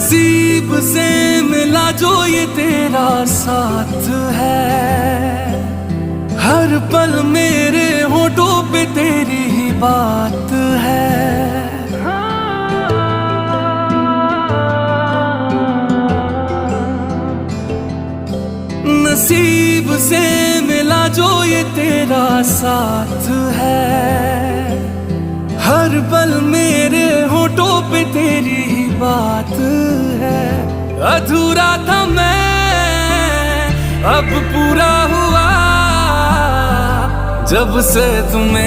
नसीब से मिला जो ये तेरा साथ है, हर पल मेरे होठों पे तेरी ही बात है। नसीब से मिला जो ये तेरा साथ है, हर पल मेरे होठों पे तेरी ही बात है। अधूरा था मैं अब पूरा हुआ, जब से तुम्हें